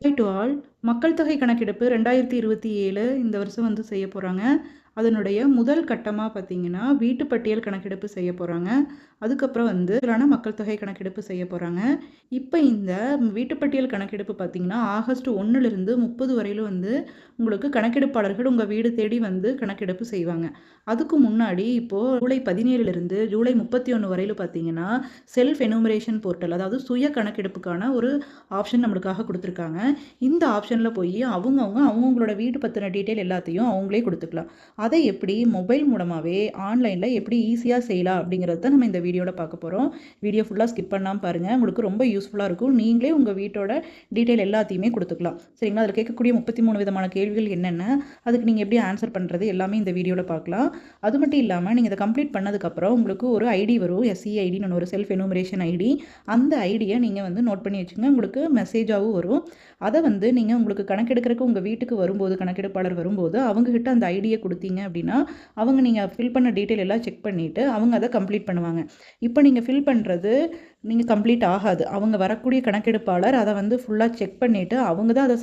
Hi to all. மக்கள் தொகை கணக்கெடுப்பு 2027 இந்த வருஷம் வந்து செய்ய போறாங்க. அதனுடைய முதல் கட்டமா பார்த்தீங்கன்னா, வீட்டு பட்டியல் கணக்கெடுப்பு செய்ய போறாங்க. அதுக்கப்புறம் வந்து மக்கள் தொகை கணக்கெடுப்பு செய்ய போறாங்க. இப்ப இந்த வீட்டு பட்டியல் கணக்கெடுப்பு பார்த்தீங்கன்னா, ஆகஸ்ட் 1லிருந்து 30 வரையிலும் வந்து உங்களுக்கு கணக்கெடுப்பாளர்கள் உங்க வீடு தேடி வந்து கணக்கெடுப்பு செய்வாங்க. அதுக்கு முன்னாடி இப்போ ஜூலை 17லிருந்து ஜூலை 31 வரையிலும் பார்த்தீங்கன்னா, செல்ஃப் எனுமரேஷன் போர்ட்டல் அதாவது சுய கணக்கெடுப்புக்கான ஒரு ஆப்ஷன் நம்மளுக்காக குடுத்துருக்காங்க. இந்த ஆப்ஷன்ல போயி அவங்கவங்களோட வீடு பத்தின டீட்டெயில் எல்லாத்தையும் அவங்களே குடுத்துக்கலாம். அதை எப்படி மொபைல் மூலமாவே ஆன்லைன்ல எப்படி ஈஸியா செய்யலாம் அப்படிங்கிறத தான் நம்ம இந்த வீடியோல பார்க்க போறோம். வீடியோ ஃபுல்லா ஸ்கிப் பண்ணாம பாருங்க. உங்களுக்கு ரொம்ப யூஸ்ஃபுல்லா இருக்கும். நீங்களே உங்க வீட்டோட டீட்டெயில் எல்லாத்தையுமே குடுத்துக்கலாம். சரிங்களா? அதில கேட்கக்கூடிய 33 விதமான கேள்விகள் என்னென்ன? அதுக்கு நீங்க எப்படி ஆன்சர் பண்றது எல்லாமே இந்த வீடியோல பார்க்கலாம். அது மட்டும் இல்லாம நீங்க இத கம்ப்ளீட் பண்ணதுக்கப்புறம் உங்களுக்கு ஒரு ஐடி வரும். எஸ்இஐடின்னு ஒரு செல்ஃப் எனுமரேஷன் ஐடி. அந்த ஐடிய நீங்க வந்து நோட் பண்ணி வச்சுக்கங்க. உங்களுக்கு மெசேஜாவும் வரும். அத வந்து நீங்க உங்களுக்கு கணக்கெடுக்கிறக்கு உங்க வீட்டுக்கு வரும்போது, கணக்கெடுப்பாளர் வரும்போது, அவங்க கிட்ட அந்த ஐடிய குடுத்தீங்க அப்படின்னா, அவங்க நீங்க ஃபில் பண்ண டீட்டெயில் எல்லாம் செக் பண்ணிட்டு, அவங்க அத கம்ப்ளீட் பண்ணுவாங்க. இப்ப நீங்க ஃபில் பண்றது நீங்க கம்ப்ளீட் ஆகாது. அவங்க வரக்கூடிய கணக்கெடுப்பாளர் அத வந்து ஃபுல்லா செக் பண்ணிட்டு, அவங்க தான் அத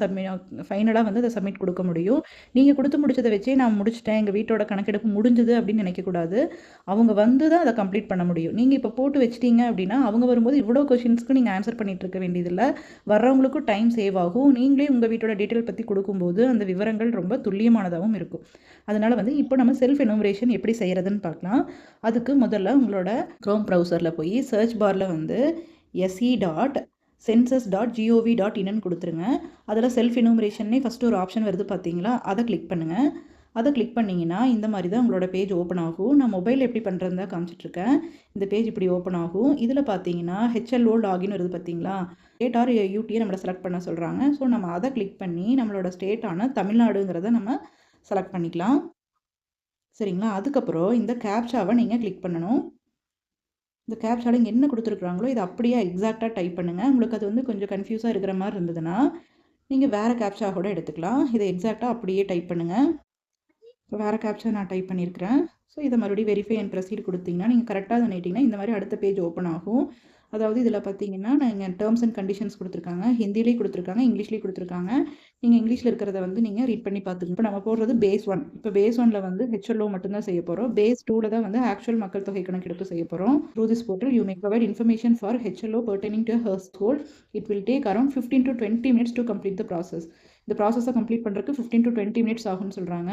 ஃபைனலா வந்து அத சப்மிட் குடுக்க முடியும். நீங்க குடுத்து முடிச்சத வச்சே நான் முடிச்சுட்டேன். எங்க வீட்டோட கணக்கெடுப்பு முடிஞ்சுது அப்படின்னு நினைக்கக்கூடாது. அவங்க வந்து தான் அத கம்ப்ளீட் பண்ண முடியும். நீங்க இப்ப போட்டு வச்சுட்டீங்க அப்படின்னா, அவங்க வரும்போது இவ்வளோ கொஸ்டின்ஸ்க்கு நீங்க ஆன்சர் பண்ணிட்டு இருக்க வேண்டியதில்ல. வர்றவங்களுக்கும் டைம் சேவ் ஆகும். நீங்களே உங்க வீட்டோட டீட்டெயில் பத்தி குடுக்கும்போது, அந்த விவரங்கள் ரொம்ப துல்லியமானதாவும் இருக்கும். அதனால வந்து இப்போ நம்ம செல்ஃப் எனுமரேஷன் எப்படி செய்றதுன்னு பார்க்கலாம். அதுக்கு முதல்ல உங்களோட குரோம் ப்ரௌசர்ல போய் சர்ச் பார்ல வந்து se.census.gov.inன்னு குடுத்துருங்க. அதில செல்ஃப் எனுமரேஷன்னே ஃபர்ஸ்ட் ஒரு ஆப்ஷன் வருது பார்த்தீங்களா? அத கிளிக் பண்ணுங்க. அத கிளிக் பண்ணீங்கன்னா, இந்த மாரி தான் உங்களோட பேஜ் ஓப்பன் ஆகும். நான் மொபைல்ல எப்படி பண்றதுன்னு தான் காமிச்சிட்டுருக்கேன். இந்த பேஜ் இப்படி ஓப்பன் ஆகும். இதில பார்த்தீங்கன்னா, HLO லாகின் வருது பார்த்தீங்களா? ஸ்டேட் ஆர் யூடிய நம்மள செலக்ட் பண்ண சொல்றாங்க. ஸோ, நம்ம அத கிளிக் பண்ணி நம்மளோட ஸ்டேட்டான தமிழ்நாடுங்கிறத நம்ம செலக்ட் பண்ணிக்கலாம். சரிங்களா? அதுக்கப்புறம் இந்த கேப்சாவ நீங்க கிளிக் பண்ணணும். இந்த கேப்சால இங்க என்ன குடுத்துருக்காங்களோ, இத அப்படியே எக்ஸாக்ட்டா டைப் பண்ணுங்க. உங்களுக்கு அது வந்து கொஞ்சம் கன்ஃப்யூஸா இருக்கிற மாரி இருந்ததுன்னா, நீங்க வேற கேப்சா கூட எடுத்துக்கலாம். இத எக்ஸாக்ட்டா அப்படியே டைப் பண்ணுங்க. இப்ப வேற கேப்ச்சா நான் டைப் பண்ணியிருக்கிறேன். ஸோ, இத மறுபடியும் வெரிஃபை அண்ட் ப்ரொசீட் குடுத்தீங்கன்னா, நீங்க கரெக்ட்டா பண்ணிட்டீங்கன்னா, இந்த மாரி அடுத்த பேஜ் ஓப்பன் ஆகும். அதாவது இதில பார்த்தீங்கன்னா, நாங்க டெர்ம்ஸ் அண்ட் கண்டிஷன்ஸ் குடுத்துருக்காங்க. ஹிந்திலயும் குடுத்துருக்காங்க, இங்கிலீஷ்லயும் குடுத்துருக்காங்க. நீங்க இங்கிலீஷ்ல இருக்கிறத வந்து நீங்க ரீட் பண்ணி பார்த்துக்கங்க. இப்ப நம்ம போடுறது பேஸ் 1. இப்ப பேஸ் 1ல வந்து HLO மட்டும் தான் செய்ய போறோம். பேஸ் 2ல தான் வந்து ஆக்சுவல் மக்கள் தொகை கணக்கெடுப்பு செய்ய போறோம். Through this portal, you may provide information for HLO pertaining to a household. It will take around 15 to 20 minutes to complete the process. இந்த ப்ராசஸ கம்ப்ளீட் பண்றதுக்கு 15 to 20 மினிட்ஸ் ஆகும்னு சொல்றாங்க.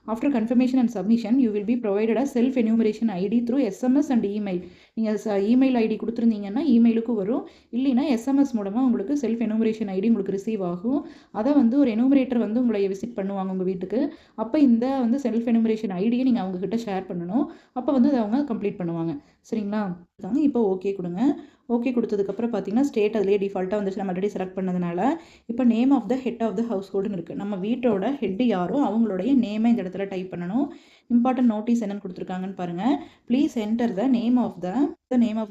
After confirmation and submission, you will be provided a self enumeration ID through SMS and email. நீங்க email ID குடுத்துருந்தீங்கன்னா, இமெயிலுக்கும் வரும். இல்லைன்னா SMS மூலமா உங்களுக்கு செல்ஃப் எனுமரேஷன் ஐடி உங்களுக்கு ரிசீவ் ஆகும். அத வந்து ஒரு எனுமரேட்டர் வந்து உங்கள விசிட் பண்ணுவாங்க உங்க வீட்டுக்கு. அப்ப இந்த வந்து செல்ஃப் எனுமரேஷன் ஐடிய நீங்க அவங்க கிட்ட ஷேர் பண்ணணும். அப்ப வந்து அத அவங்க கம்ப்ளீட் பண்ணுவாங்க. சரிங்களா? இப்போ ஓகே குடுங்க. ஓகே குடுத்ததுக்கப்புறம் பார்த்தீங்கன்னா, ஸ்டேட் அதிலேயே டிஃபால்ட்டா வந்துச்சு. நம்ம ஆல்ரெடி செலக்ட் பண்ணதுனால. இப்ப name of the head of the ஹவுஸ்ஹோல்டுன்னு இருக்கு. நம்ம வீட்டோட ஹெட் யாரோ அவங்களுடைய நேம இந்த இடத்துல டைப் பண்ணணும். இம்பார்ட்டன்ட் நோட்டீஸ் என்னன்னு குடுத்துருக்காங்கன்னு பாருங்க. Please enter the name of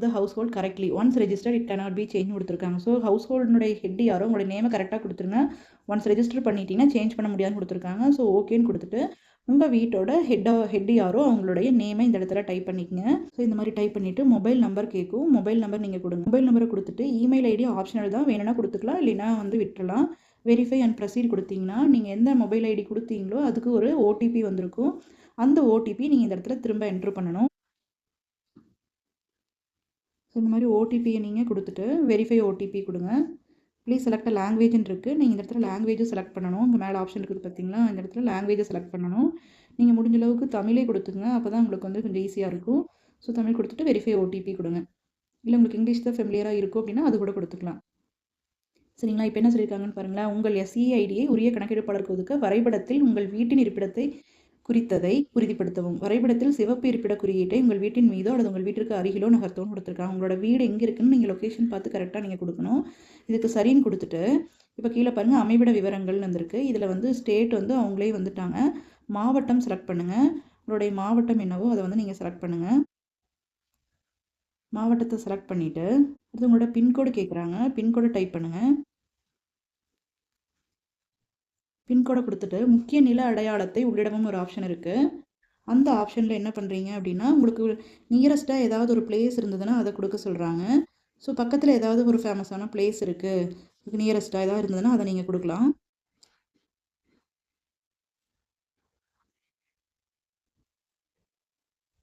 the household correctly. Once registered it cannot be சேஞ்ச்னு குடுத்துருக்காங்க. ஸோ ஹவுஸ்ஹோல்டினுடைய ஹெட் யாரோ உங்களுடைய நேம கரெக்ட்டா குடுத்துருங்க. ஒன்ஸ் ரெஜிஸ்டர் பண்ணிட்டீங்கன்னா, சேஞ்ச் பண்ண முடியாதுன்னு குடுத்துருக்காங்க. ஸோ ஓகேன்னு குடுத்துட்டு, உங்க வீட்டோட ஹெட் யாரோ அவங்களுடைய நேம இந்த இடத்துல டைப் பண்ணிக்கங்க. ஸோ இந்த மாரி டைப் பண்ணிட்டு மொபைல் நம்பர் கேட்கும். மொபைல் நம்பர் நீங்க குடுங்க. மொபைல் நம்பர குடுத்துட்டு இமெயில் ஐடி ஆப்ஷனல் தான். வேணும்னா குடுத்துக்கலாம். இல்லைன்னா வந்து விட்டுறலாம். வெரிஃபை அண்ட் ப்ரொசீட் குடுத்தீங்கன்னா, நீங்க எந்த மொபைல் ஐடி குடுத்தீங்களோ அதுக்கு ஒரு ஓடிபி வந்திருக்கும். அந்த ஓடிபி நீங்க இந்த இடத்துல திரும்ப என்டர் பண்ணணும். ஸோ இந்த மாரி ஓடிபிய நீங்க குடுத்துட்டு, வெரிஃபை ஓடிபி குடுங்க. ப்ளீஸ் செலக்ட் அ லாங்குவேஜ்ன்னு இருக்கு. நீங்க இந்த இடத்துல லாங்குவேஜும் செலக்ட் பண்ணணும். இங்க மேல ஆப்ஷன் இருக்குது பார்த்தீங்களா? இந்த இடத்துல லாங்குவேஜ செலக்ட் பண்ணணும். நீங்க முடிஞ்ச அளவுக்கு தமிழே குடுத்துங்க. அப்பதான் உங்களுக்கு வந்து கொஞ்சம் ஈஸியா இருக்கும். ஸோ தமிழ் குடுத்துட்டு வெரிஃபை ஓடிபி குடுங்க. இல்ல உங்களுக்கு இங்கிலீஷ் தான் ஃபெமிலியரா இருக்கும் அப்படின்னா, அது கூட குடுத்துக்கலாம். சரிங்களா? இப்ப என்ன சொல்லியிருக்காங்கன்னு பாருங்களேன். உங்கள் எஸ்இஐடியை உரிய கணக்கெடுப்பாளருக்கு ஒதுக்க வரைபடத்தில் உங்கள் வீட்டின் இருப்பிடத்தை குறித்ததை உறுதிப்படுத்தவும். வரைபடத்தில் சிவப்பு இருப்பிட குறியீட்டை உங்கள் வீட்டின் மீதோ அல்லது உங்கள் வீட்டிற்கு அருகிலோ நகர்த்தவும் குடுத்துருக்காங்க. உங்களோட வீடு எங்க இருக்குன்னு நீங்க லொகேஷன் பார்த்து கரெக்ட்டா நீங்க குடுக்கணும். இதுக்கு சரின்னு குடுத்துட்டு, இப்ப கீழ பாருங்க அமைவிட விவரங்கள்னு வந்திருக்கு. இதுல வந்து ஸ்டேட் வந்து அவங்களே வந்துட்டாங்க. மாவட்டம் செலக்ட் பண்ணுங்க. உங்களுடைய மாவட்டம் என்னவோ அத வந்து நீங்க செலக்ட் பண்ணுங்க. மாவட்டத்த செலக்ட் பண்ணிட்டு, அடுத்து உங்களோட பின்கோடு கேட்குறாங்க. பின்கோட டைப் பண்ணுங்க. பின்கோட குடுத்துட்டு, முக்கிய நில அடையாளத்தை உள்ளிடவும் ஒரு ஆப்ஷன் இருக்கு. அந்த ஆப்ஷன்ல என்ன பண்றீங்க அப்படின்னா, உங்களுக்கு நியரஸ்ட்டா ஏதாவது ஒரு பிளேஸ் இருந்ததுன்னா, அத குடுக்க சொல்றாங்க. ஸோ பக்கத்தில் ஏதாவது ஒரு ஃபேமஸான பிளேஸ் இருக்குது நியரஸ்ட்டாக ஏதாவது இருந்ததுன்னா அதை நீங்கள் கொடுக்கலாம்.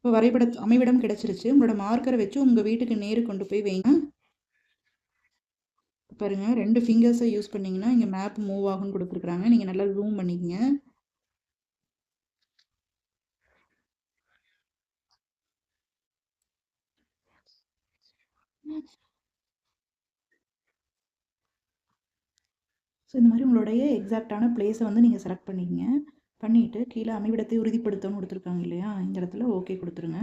இப்போ அமைவிடம் கிடைச்சிருச்சு. உங்களோட மார்க்கரை வச்சு உங்கள் வீட்டுக்கு நேரு கொண்டு போய் வைங்க. பாருங்க 2 ஃபிங்கர்ஸை யூஸ் பண்ணிங்கன்னா இங்கே மேப் மூவ் ஆகும்னு கொடுத்துருக்குறாங்க. நீங்கள் நல்லா ஜூம் பண்ணிக்கங்க. ஸோ இந்த மாதிரி உங்களுடைய எக்ஸாக்டான பிளேஸை வந்து நீங்கள் செலக்ட் பண்ணிக்கங்க. பண்ணிவிட்டு கீழே அமைவிடத்தை உறுதிப்படுத்தணும்னு கொடுத்துருக்காங்க இல்லையா, இந்த இடத்துல ஓகே கொடுத்துருங்க.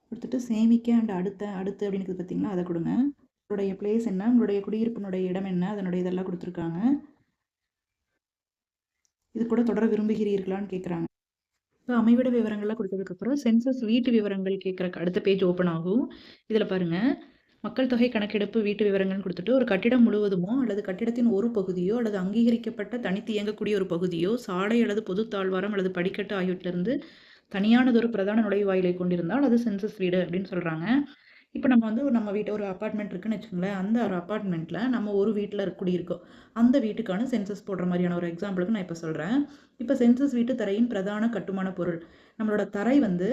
கொடுத்துட்டு சேமிக்க அண்ட் அடுத்து அப்படின்னு இருக்குது பார்த்தீங்களா, அதை கொடுங்க. உங்களுடைய பிளேஸ் என்ன, உங்களுடைய குடியிருப்பினுடைய இடம் என்ன, அதனுடைய இதெல்லாம் கொடுத்துருக்காங்க. இது கூட தொடர விரும்புகிறீர்களான்னு கேட்குறாங்க. இப்போ அமைவிட விவரங்கள்லாம் கொடுத்ததுக்கப்புறம் சென்சஸ் வீட்டு விவரங்கள் கேட்குற அடுத்த பேஜ் ஓப்பன் ஆகும். இதில் பாருங்கள், மக்கள் தொகை கணக்கெடுப்பு வீட்டு விவரங்கள்னு கொடுத்துட்டு ஒரு கட்டிடம் முழுவதுமோ அல்லது கட்டிடத்தின் ஒரு பகுதியோ அல்லது அங்கீகரிக்கப்பட்ட தனித்து இயங்கக்கூடிய ஒரு பகுதியோ சாலை அல்லது பொது தாழ்வாரம் அல்லது படிக்கட்டு ஆகியவற்றிலிருந்து தனியானதொரு பிரதான நுழைவாயிலை கொண்டிருந்தால் அது சென்சஸ் வீடு அப்படின்னு சொல்கிறாங்க. இப்போ நம்ம வந்து நம்ம வீட்டை ஒரு அப்பார்ட்மெண்ட் இருக்குன்னு வச்சுக்கோங்களேன். அந்த ஒரு அப்பார்ட்மெண்ட்டில் நம்ம ஒரு வீட்டில் குடியிருக்கோம். அந்த வீட்டுக்கான சென்சஸ் போடுற மாதிரியான ஒரு எக்ஸாம்பிளுக்கு நான் இப்போ சொல்கிறேன். இப்போ சென்சஸ் வீட்டு தரையின் பிரதான கட்டுமான பொருள், நம்மளோட தரை வந்து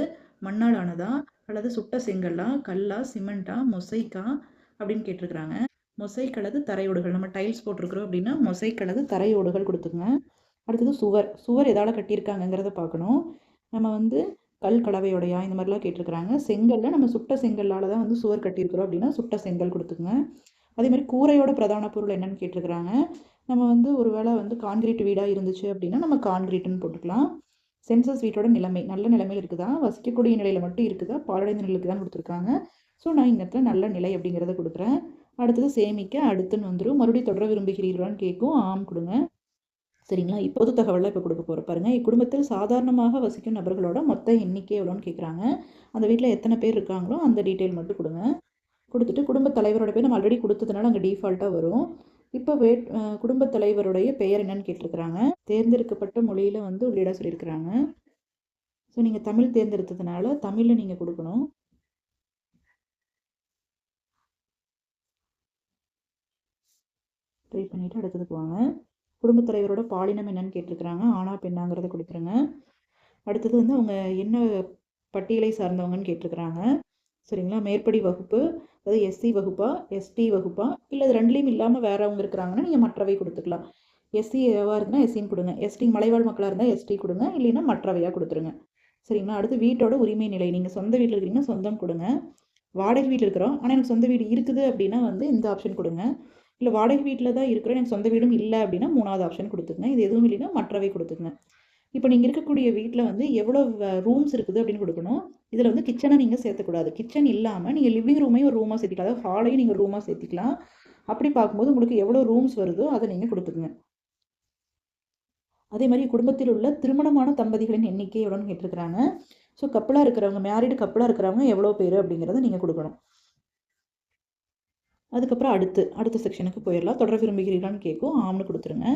மண்ணால் ஆனதா அல்லது சுட்ட செங்கல்லா, கல்லா, சிமெண்ட்டா, மொசைக்கா அப்படின்னு கேட்டிருக்கிறாங்க. மொசைக் அல்லது தரையோடுகள், நம்ம டைல்ஸ் போட்டிருக்கிறோம் அப்படின்னா மொசைக் அல்லது தரையோடுகள் கொடுத்துங்க. அடுத்தது சுவர் எதால் கட்டியிருக்காங்கங்கிறத பார்க்கணும். நம்ம வந்து கல் கலவையோடையா இந்த மாதிரிலாம் கேட்டிருக்கிறாங்க. செங்கல்ல நம்ம சுட்ட செங்கல்லால் தான் வந்து சுவர் கட்டியிருக்கிறோம் அப்படின்னா சுட்ட செங்கல் கொடுத்துங்க. அதே மாதிரி கூரையோட பிரதான பொருள் என்னன்னு கேட்டிருக்கிறாங்க. நம்ம வந்து ஒரு வேளை வந்து கான்கிரீட் வீடாக இருந்துச்சு அப்படின்னா நம்ம கான்கிரீட்னு போட்டுக்கலாம். சென்சஸ் வீட்டோட நிலைமை நல்ல நிலைமையில் இருக்குதா, வசிக்கக்கூடிய நிலையில் மட்டும் இருக்குதா, பாழடைந்த நிலைக்கு தான் கொடுத்துருக்காங்க. ஸோ நான் இந்த இடத்துல நல்ல நிலை அப்படிங்கிறத கொடுக்குறேன். அடுத்தது சேமிக்க அடுத்துன்னு வந்துடும். மறுபடியும் தொடர விரும்புகிறீர்களான்னு கேட்கும். ஆம் கொடுங்க. சரிங்களா, இப்போது தகவலில் இப்போ கொடுக்க போகிற பாருங்கள். இக்குடும்பத்தில் சாதாரணமாக வசிக்கும் நபர்களோட மொத்த எண்ணிக்கை எவ்வளோன்னு கேட்குறாங்க. அந்த வீட்டில் எத்தனை பேர் இருக்காங்களோ அந்த டீட்டெயில் மட்டும் கொடுங்க. கொடுத்துட்டு குடும்பத் தலைவரோட பேர் நம்ம ஆல்ரெடி கொடுத்ததுனால அங்கே டிஃபால்ட்டாக வரும். இப்போ குடும்பத் தலைவருடைய பெயர் என்னன்னு கேட்டிருக்கிறாங்க. தேர்ந்தெடுக்கப்பட்ட மொழியில் வந்து உள்ளிட சொல்லியிருக்கிறாங்க. ஸோ நீங்கள் தமிழ் தேர்ந்தெடுத்ததுனால தமிழில் நீங்கள் கொடுக்கணும். ட்ரை பண்ணிவிட்டு அடுத்ததுக்கு வாங்க. குடும்பத் தலைவரோட பாலினம் என்னன்னு கேட்டிருக்கிறாங்க. ஆனா பெண்ணாங்கிறத கொடுத்துருங்க. அடுத்தது வந்து அவங்க என்ன பட்டியலை சார்ந்தவங்கன்னு கேட்டிருக்கிறாங்க. சரிங்களா, மேற்படி வகுப்பு, அதாவது எஸ்சி வகுப்பா, எஸ்டி வகுப்பா, இல்லை இது ரெண்டுலேயும் இல்லாமல் வேறவங்க இருக்கிறாங்கன்னா நீங்கள் மற்றவை கொடுத்துக்கலாம். எஸ்சி எதுவாக இருந்தால் எஸ்சின்னு கொடுங்க, எஸ்டி மலைவாழ் மக்களாக இருந்தால் எஸ்டி கொடுங்க, இல்லைன்னா மற்றவையாக கொடுத்துருங்க. சரிங்களா, அடுத்து வீட்டோட உரிமை நிலை, நீங்கள் சொந்த வீட்டில் இருக்கிறீங்கன்னா சொந்தம் கொடுங்க. வாடகை வீட்டில் இருக்கிறோம் ஆனால் எனக்கு சொந்த வீடு இருக்குது அப்படின்னா வந்து இந்த ஆப்ஷன் கொடுங்க. இல்லை வாடகை வீட்டில் தான் இருக்கிறோம் எனக்கு சொந்த வீடும் இல்லை அப்படின்னா 3வது ஆப்ஷன் கொடுத்துங்க. இது எதுவும் இல்லைன்னா மற்றவை கொடுத்துங்க. இப்போ நீங்கள் இருக்கக்கூடிய வீட்டில் வந்து எவ்வளோ ரூம்ஸ் இருக்குது அப்படின்னு கொடுக்கணும். இதில் வந்து கிச்சனை நீங்கள் சேர்த்துக்கூடாது. கிச்சன் இல்லாமல் நீங்கள் லிவிங் ரூமையும் ஒரு ரூமாக சேர்த்திக்கலாம், அதாவது ஹாலையும் நீங்கள் ரூமாக சேர்த்திக்கலாம். அப்படி பார்க்கும்போது உங்களுக்கு எவ்வளோ ரூம்ஸ் வருதோ அதை நீங்கள் கொடுத்துக்குங்க. அதே மாதிரி குடும்பத்தில் உள்ள திருமணமான தம்பதிகளின் எண்ணிக்கை எவ்வளோன்னு கேட்டிருக்கிறாங்க. ஸோ கப்பலாக இருக்கிறவங்க, மேரிடு கப்பலாக இருக்கிறவங்க எவ்வளோ பேர் அப்படிங்கிறத நீங்கள் கொடுக்கணும். அதுக்கப்புறம் அடுத்த செக்ஷனுக்கு போயிடலாம். தொடர விரும்புகிறீர்களான்னு கேட்கும். ஆம்னு கொடுத்துருங்க.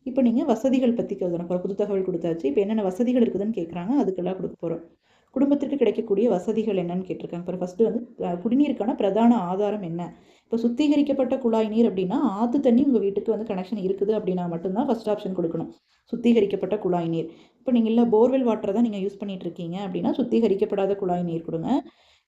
இப்போ நீங்கள் வசதிகள் பற்றி கேட்கணும். புது தகவல் கொடுத்தாச்சு. இப்போ என்னென்ன வசதிகள் இருக்குதுன்னு கேட்குறாங்க. அதுக்கெல்லாம் கொடுக்க போகிறோம். குடும்பத்திற்கு கிடைக்கக்கூடிய வசதிகள் என்னன்னு கேட்டிருக்காங்க. இப்போ ஃபஸ்ட்டு வந்து குடிநீருக்கான பிரதான ஆதாரம் என்ன. இப்போ சுத்திகரிக்கப்பட்ட குழாய் நீர் அப்படின்னா ஆற்று தண்ணி உங்கள் வீட்டுக்கு வந்து கனெக்ஷன் இருக்குது அப்படின்னா மட்டும்தான் ஃபஸ்ட் ஆப்ஷன் கொடுக்கணும், சுத்திகரிக்கப்பட்ட குழாய் நீர். இப்போ நீங்கள் இல்லை போர்வெல் வாட்டரை தான் நீங்கள் யூஸ் பண்ணிகிட்டு இருக்கீங்க அப்படின்னா சுத்திகரிக்கப்படாத குழாய் நீர் கொடுங்க.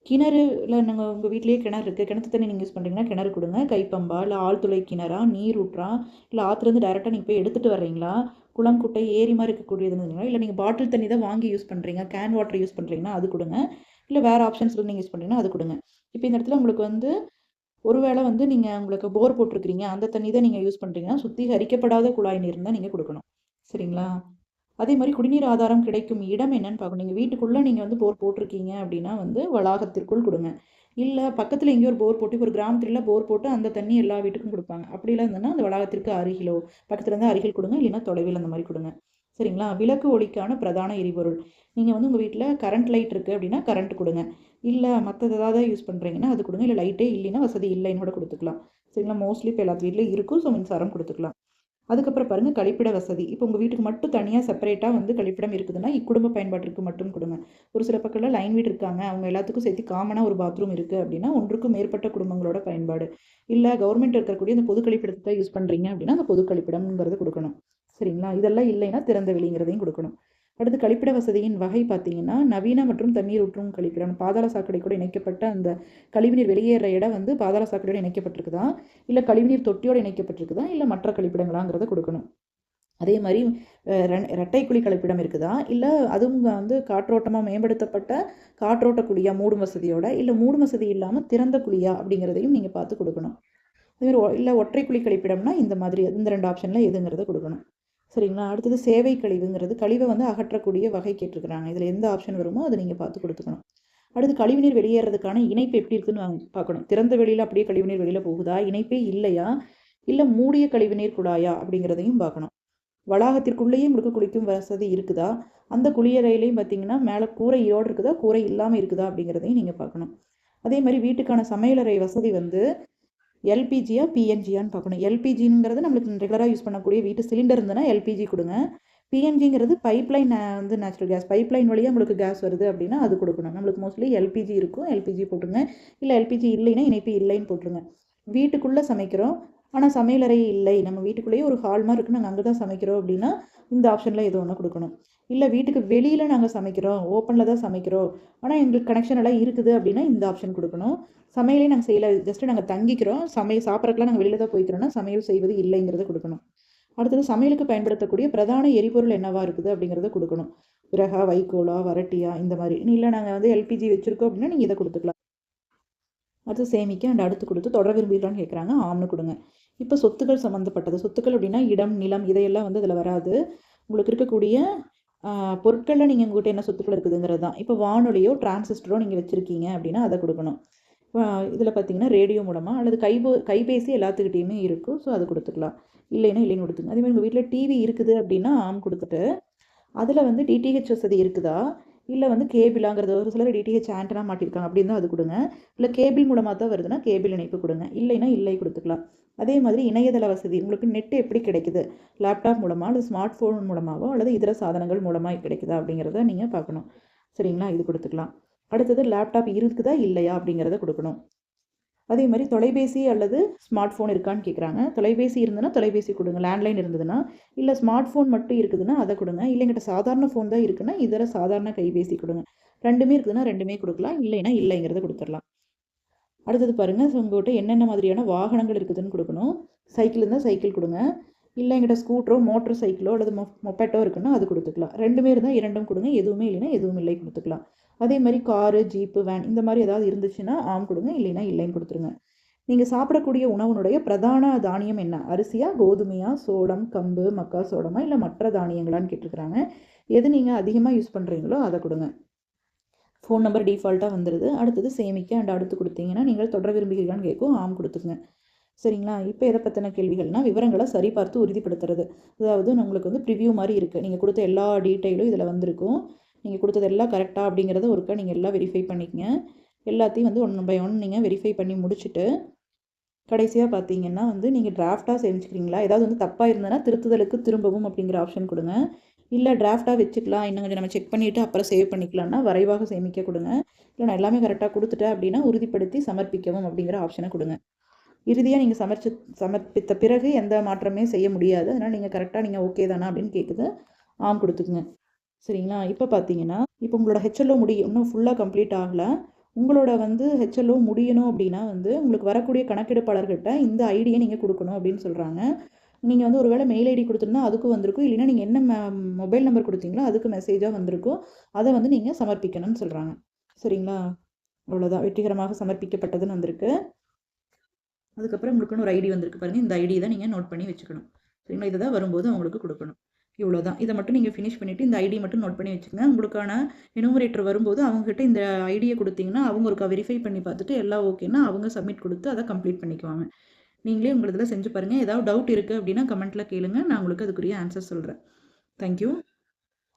கிணறு இல்லை நாங்கள் உங்கள் வீட்லேயே கிணறு இருக்குது, கிணத்து தண்ணி நீங்கள் யூஸ் பண்ணுறீங்கன்னா கிணறு கொடுங்க. கைப்பம்பா இல்லை ஆழ்துளை கிணறா, நீர் ஊற்றா, இல்லை ஆற்றுலேருந்து டைரெக்டாக நீங்கள் போய் எடுத்துகிட்டு வர்றீங்களா, குளம் குட்டை ஏரி மாதிரி இருக்கக்கூடியது இருந்தீங்களா, இல்லை நீங்கள் பாட்டில் தண்ணி தான் வாங்கி யூஸ் பண்ணுறீங்க, கேன் வாட்டர் யூஸ் பண்ணுறீங்கன்னா அது கொடுங்க. இல்லை வேறு ஆப்ஷன்ஸில் நீங்கள் யூஸ் பண்ணுறீங்கன்னா அது கொடுங்க. இப்போ இந்த இடத்துல உங்களுக்கு வந்து ஒருவேளை வந்து நீங்கள் உங்களுக்கு போர் போட்டிருக்கிறீங்க, அந்த தண்ணி தான் நீங்கள் யூஸ் பண்ணுறீங்கன்னா சுத்திகரிக்கப்படாத குழாய் நீர் தான் நீங்கள் கொடுக்கணும். சரிங்களா, அதே மாதிரி குடிநீர் ஆதாரம் கிடைக்கும் இடம் என்னன்னு பார்க்கணும். நீங்கள் வீட்டுக்குள்ளே நீங்கள் வந்து போர் போட்டிருக்கீங்க அப்படின்னா வந்து வளாகத்திற்குள் கொடுங்க. இல்லை பக்கத்தில் எங்கேயோ ஒரு போர் போட்டு ஒரு கிராமத்துல போர் போட்டு அந்த தண்ணி எல்லா வீட்டுக்கும் கொடுப்பாங்க, அப்படிலாம் இருந்ததுன்னா அந்த வளாகத்திற்கு அருகிலோ பக்கத்தில் இருந்தால் அருகில் கொடுங்க, இல்லைன்னா தொலைவில் அந்த மாதிரி கொடுங்க. சரிங்களா, விளக்கு ஒளிக்கான பிரதான எரிபொருள், நீங்கள் வந்து உங்கள் வீட்டில் கரண்ட் லைட் இருக்குது அப்படின்னா கரண்ட் கொடுங்க. இல்லை மற்றது ஏதாவது யூஸ் பண்ணுறீங்கன்னா அது கொடுங்க. இல்லை லைட்டே இல்லைன்னா வசதி இல்லைன்னு கூட கொடுத்துக்கலாம். சரிங்களா, மோஸ்ட்லி இப்போ எல்லாத்து வீட்லேயும் இருக்கும், ஸோ மின்சாரம் கொடுத்துக்கலாம். அதுக்கப்புறம் பாருங்கள் கழிப்பிட வசதி. இப்போ உங்கள் வீட்டுக்கு மட்டும் தனியாக செப்பரேட்டாக வந்து கழிப்பிடம் இருக்குதுன்னா இக்குடும்ப பயன்பாட்டிற்கு மட்டும் கொடுங்க. ஒரு சில பக்கம்லாம் லைன் வீடு இருக்காங்க, அவங்க எல்லாத்துக்கும் சேர்த்து காமனாக ஒரு பாத்ரூம் இருக்குது அப்படின்னா ஒன்றுக்கும் மேற்பட்ட குடும்பங்களோட பயன்பாடு. இல்லை கவர்மெண்ட் இருக்கக்கூடிய அந்த பொது கழிப்பிடத்தை தான் யூஸ் பண்ணுறீங்க அப்படின்னா அந்த பொது கழிப்பிடம்ங்கிறது கொடுக்கணும். சரிங்களா? இதெல்லாம் இல்லைன்னா திறந்த வெளிங்கிறதையும் கொடுக்கணும். அடுத்து கழிப்பிட வசதியின் வகை பார்த்தீங்கன்னா நவீன மற்றும் தண்ணீர் ஊற்றும் கழிப்பிடம். பாதாள சாக்கடை கூட இணைக்கப்பட்ட அந்த கழிவுநீர் வெளியேற இடம் வந்து பாதாள சாக்கடையோடு இணைக்கப்பட்டிருக்குதா, இல்லை கழிவுநீர் தொட்டியோடு இணைக்கப்பட்டிருக்குதா, இல்லை மற்ற கழிப்பிடங்களாங்கிறத கொடுக்கணும். அதே மாதிரி இரட்டை குழி கழிப்பிடம் இருக்குதா, இல்லை அதுவும் வந்து காற்றோட்டமாக மேம்படுத்தப்பட்ட காற்றோட்ட குழியா மூடும் வசதியோட, இல்லை மூடும் வசதி இல்லாமல் திறந்த குழியா அப்படிங்கிறதையும் நீங்கள் பார்த்து கொடுக்கணும். அதேமாதிரி இல்லை ஒற்றை குழி கழிப்பிடம்னா இந்த மாதிரி இந்த 2 ஆப்ஷனில் எதுங்கிறத கொடுக்கணும். சரிங்களா? அடுத்தது சேவை கழிவுங்கிறது கழிவை வந்து அகற்றக்கூடிய வகை கேட்டிருக்கிறாங்க. இதில் எந்த ஆப்ஷன் வருமோ அதை நீங்கள் பார்த்து கொடுத்துக்கணும். அடுத்து கழிவுநீர் வெளியேறதுக்கான இணைப்பு எப்படி இருக்குன்னு பார்க்கணும். திறந்த வெளியில் அப்படியே கழிவுநீர் வெளியில் போகுதா, இணைப்பே இல்லையா, இல்லை மூடிய கழிவுநீர் குழாயா அப்படிங்கிறதையும் பார்க்கணும். வளாகத்திற்குள்ளேயே முழுக்க குளிக்கும் வசதி இருக்குதா, அந்த குளியறையிலையும் பார்த்தீங்கன்னா மேலே கூரையோடு இருக்குதா, கூரை இல்லாமல் இருக்குதா அப்படிங்கிறதையும் நீங்கள் பார்க்கணும். அதே மாதிரி வீட்டுக்கான சமையலறை வசதி வந்து எல்பிஜியா பிஎன்ஜியான்னு பார்க்கணும். எல்பிஜிங்கிறது நம்மளுக்கு ரெகுலராக யூஸ் பண்ணக்கூடிய வீட்டு சிலிண்டர் இருந்ததுன்னா எல்பிஜி கொடுங்க. பிஎன்ஜிங்கிறது பைப்லைன் வந்து நேச்சுரல் கேஸ், பைப்லைன் வழியாக உங்களுக்கு கேஸ் வருது அப்படின்னா அது கொடுக்கணும். நம்மளுக்கு மோஸ்ட்லி எல்பிஜி இருக்கும், எல்பிஜி போட்டுருங்க. இல்லை எல்பிஜி இல்லைன்னா இணைப்பு இல்லைன்னு போட்டுருங்க. வீட்டுக்குள்ளே சமைக்கிறோம் ஆனால் சமையலறை இல்லை, நம்ம வீட்டுக்குள்ளேயே ஒரு ஹால் மாதிரி இருக்குது, நாங்கள் அங்கே தான் சமைக்கிறோம் அப்படின்னா இந்த ஆப்ஷனில் ஏதோ ஒன்று கொடுக்கணும். இல்லை வீட்டுக்கு வெளியில் நாங்கள் சமைக்கிறோம், ஓப்பனில் தான் சமைக்கிறோம், ஆனால் எங்களுக்கு கனெக்ஷன் எல்லாம் இருக்குது அப்படின்னா இந்த ஆப்ஷன் கொடுக்கணும். சமையலே நாங்கள் செய்யலை, ஜஸ்ட்டு நாங்கள் தங்கிக்கிறோம், சாப்பிட்றதுக்குலாம் நாங்கள் வெளியில் தான் போய்க்கிறோன்னா சமையல் செய்வது இல்லைங்கிறத கொடுக்கணும். அடுத்தது சமையலுக்கு பயன்படுத்தக்கூடிய பிரதான எரிபொருள் என்னவா இருக்குது அப்படிங்கிறத கொடுக்கணும். விறகா, வைக்கோலா, வரட்டியா, இந்த மாதிரி. இல்லை நாங்கள் வந்து எல்பிஜி வச்சுருக்கோம் அப்படின்னா நீங்கள் இதை கொடுத்துக்கலாம். அடுத்து சேமிக்க அண்ட் அடுத்து கொடுத்து தொடர விரும்புகிறான்னு கேட்குறாங்க, ஆம்னு கொடுங்க. இப்போ சொத்துக்கள் சம்மந்தப்பட்டது. சொத்துக்கள் அப்படின்னா இடம், நிலம் இதையெல்லாம் வந்து அதில் வராது. உங்களுக்கு இருக்கக்கூடிய பொருட்களில் நீங்கள் உங்கள்கிட்ட என்ன சொத்துக்கள் இருக்குதுங்கிறது தான். இப்போ வானொலியோ டிரான்சிஸ்டரோ நீங்கள் வச்சுருக்கீங்க அப்படின்னா அதை கொடுக்கணும். இதில் பார்த்தீங்கன்னா ரேடியோ மூலமாக அல்லது கைபேசி எல்லாத்துக்கிட்டேயுமே இருக்கும், ஸோ அது கொடுத்துக்கலாம். இல்லைன்னா இல்லைன்னு கொடுத்துங்க. அதேமாதிரி உங்கள் வீட்டில் டிவி இருக்குது அப்படின்னா ஆம் கொடுத்துட்டு அதில் வந்து டிடிஹெச் வசதி இருக்குதா, இல்லை வந்து கேபிளாங்கிறது ஒரு சிலர் டிடிஹெச் ஆண்டனா மாட்டியிருக்காங்க அப்படின்னு தான் அது கொடுங்க. இல்லை கேபிள் மூலமாக தான் வருதுன்னா கேபிள் இணைப்பு கொடுங்க. இல்லைன்னா இல்லை கொடுத்துக்கலாம். அதே மாதிரி இணையதள வசதி உங்களுக்கு நெட்டு எப்படி கிடைக்குது, லேப்டாப் மூலமாக அல்லது ஸ்மார்ட் ஃபோன் மூலமாகவோ அல்லது இதர சாதனங்கள் மூலமாக கிடைக்குதா அப்படிங்கிறத நீங்கள் பார்க்கணும். சரிங்களா? இது கொடுத்துக்கலாம். அடுத்தது லேப்டாப் இருக்குதா இல்லையா அப்படிங்கிறத கொடுக்கணும். அதே மாதிரி தொலைபேசி அல்லது ஸ்மார்ட் ஃபோன் இருக்கான்னு கேட்குறாங்க. தொலைபேசி இருந்ததுன்னா தொலைபேசி கொடுங்க, லேண்ட்லைன் இருந்ததுன்னா. இல்லை ஸ்மார்ட் ஃபோன் மட்டும் இருக்குதுன்னா அதை கொடுங்க. இல்லைங்கிட்ட சாதாரண ஃபோன் தான் இருக்குன்னா இதர சாதாரண கைபேசி கொடுங்க. ரெண்டுமே இருக்குதுன்னா ரெண்டுமே கொடுக்கலாம், இல்லைன்னா இல்லைங்கிறத கொடுத்துடலாம். அடுத்தது பாருங்கள், உங்கள்கிட்ட என்னென்ன மாதிரியான வாகனங்கள் இருக்குதுன்னு கொடுக்கணும். சைக்கிள் இருந்தால் சைக்கிள் கொடுங்க. இல்லை எங்கிட்ட ஸ்கூட்டரோ மோட்டர் சைக்கிளோ அல்லது மொப்பேட்டோ இருக்குன்னா அது கொடுத்துக்கலாம். ரெண்டுமே இருந்தால் இரண்டும் கொடுங்க, எதுவுமே இல்லைன்னா எதுவும் இல்லை கொடுத்துக்கலாம். அதே மாதிரி காரு, ஜீப்பு, வேன் இந்த மாதிரி ஏதாவது இருந்துச்சுன்னா ஆம் கொடுங்க, இல்லைன்னா இல்லைன்னு கொடுத்துருங்க. நீங்கள் சாப்பிடக்கூடிய உணவுனுடைய பிரதான தானியம் என்ன, அரிசியா, கோதுமையா, சோளம், கம்பு, மக்கா சோளமா, இல்லை மற்ற தானியங்களான்னு கேட்டிருக்கிறாங்க. எது நீங்கள் அதிகமாக யூஸ் பண்ணுறீங்களோ அதை கொடுங்க. ஃபோன் நம்பர் டிஃபால்ட்டாக வந்துடுது. அடுத்தது சேமிக்க அண்ட் அடுத்து கொடுத்தீங்கன்னா நீங்கள் தொடர விரும்புகிறீங்களான்னு கேட்கும், ஆம் கொடுத்துங்க. சரிங்களா? இப்போ எதை பற்றின கேள்விகள்னால் விவரங்களை சரிபார்த்து உறுதிப்படுத்துறது. அதாவது உங்களுக்கு வந்து ப்ரிவ்யூ மாதிரி இருக்குது, நீங்கள் கொடுத்த எல்லா டீட்டெயிலும் இதில் வந்திருக்கும். நீங்கள் கொடுத்தது எல்லாம் கரெக்டாக அப்படிங்கிறத ஒருக்கா நீங்கள் எல்லாம் வெரிஃபை பண்ணிக்கங்க. எல்லாத்தையும் வந்து 1 பை 1 நீங்கள் வெரிஃபை பண்ணி முடிச்சுட்டு கடைசியாக பார்த்தீங்கன்னா வந்து நீங்கள் டிராஃப்டாக சேமிச்சுக்கிறீங்களா, ஏதாவது வந்து தப்பாக இருந்ததுன்னா திருத்துதலுக்கு திரும்பவும் அப்படிங்கிற ஆப்ஷன் கொடுங்க. இல்லை டிராஃப்டாக வச்சுக்கலாம், இன்னும் கொஞ்சம் நம்ம செக் பண்ணிவிட்டு அப்புறம் சேவ் பண்ணிக்கலாம்னா வரைவாக சேமிக்க கொடுங்க. இல்லை நான் எல்லாமே கரெக்டாக கொடுத்துட்டேன் அப்படின்னா உறுதிப்படுத்தி சமர்ப்பிக்கவும் அப்படிங்கிற ஆப்ஷனை கொடுங்க. இறுதியாக நீங்கள் சமர்ப்பித்த பிறகு எந்த மாற்றமே செய்ய முடியாது, அதனால் நீங்கள் கரெக்டாக நீங்கள் ஓகே தானா அப்படின்னு கேட்குது, ஆம் கொடுத்துக்குங்க. சரிங்களா? இப்போ பார்த்தீங்கன்னா இப்போ உங்களோட ஹெச்எல்ஓ இன்னும் ஃபுல்லாக கம்ப்ளீட் ஆகலை. உங்களோட வந்து ஹெச்எல்ஓ முடியணும் அப்படின்னா வந்து உங்களுக்கு வரக்கூடிய கணக்கெடுப்பாளர்கிட்ட இந்த ஐடியை நீங்கள் கொடுக்கணும் அப்படின்னு சொல்கிறாங்க. நீங்கள் வந்து ஒரு வேளை மெயில் ஐடி கொடுத்துருந்தா அதுக்கும் வந்திருக்கும், இல்லைன்னா நீங்கள் என்ன மொபைல் நம்பர் கொடுத்தீங்களோ அதுக்கு மெசேஜாக வந்திருக்கும், அதை வந்து நீங்கள் சமர்ப்பிக்கணும்னு சொல்கிறாங்க. சரிங்களா? அவ்வளோதான், வெற்றிகரமாக சமர்ப்பிக்கப்பட்டதுன்னு வந்திருக்கு. அதுக்கப்புறம் உங்களுக்குன்னு ஒரு ஐடி வந்திருக்கு பாருங்கள், இந்த ஐடி தான் நீங்கள் நோட் பண்ணி வச்சுக்கணும். சரிங்களா? இதை தான் வரும்போது அவங்களுக்கு கொடுக்கணும். இவ்வளோ தான். இதை மட்டும் நீங்கள் ஃபினிஷ் பண்ணிவிட்டு இந்த ஐடி மட்டும் நோட் பண்ணி வச்சுக்கோங்க. உங்களுக்கான எனுமரேட்டர் வரும்போது அவங்ககிட்ட இந்த ஐடியை கொடுத்தீங்கன்னா அவங்க ஒருக்கா வெரிஃபை பண்ணி பார்த்துட்டு எல்லாம் ஓகேன்னா அவங்க சப்மிட் கொடுத்து அதை கம்ப்ளீட் பண்ணிக்குவாங்க. நீங்களே உங்களதில் செஞ்சு பாருங்கள். ஏதாவது டவுட் இருக்குது அப்படின்னா கமெண்ட்டில் கேளுங்க, நான் உங்களுக்கு அதுக்குரிய ஆன்சர் சொல்கிறேன். தேங்க்யூ.